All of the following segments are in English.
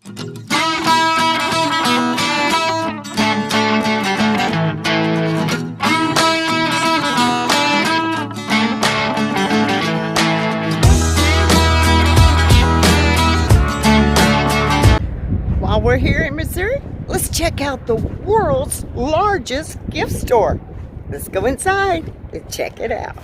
While we're here in Missouri, let's check out the world's largest gift store. Let's go inside and check it out.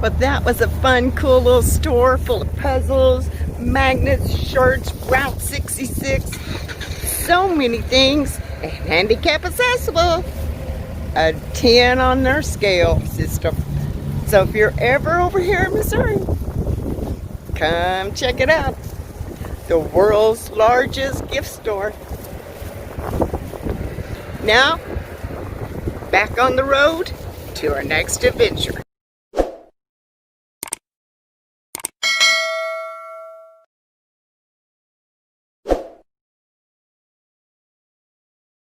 But that was a fun, cool little store full of puzzles, magnets, shirts, Route 66, so many things, and handicap accessible. A 10 on their scale system. So if you're ever over here in Missouri, come check it out. The world's largest gift store. Now, back on the road to our next adventure.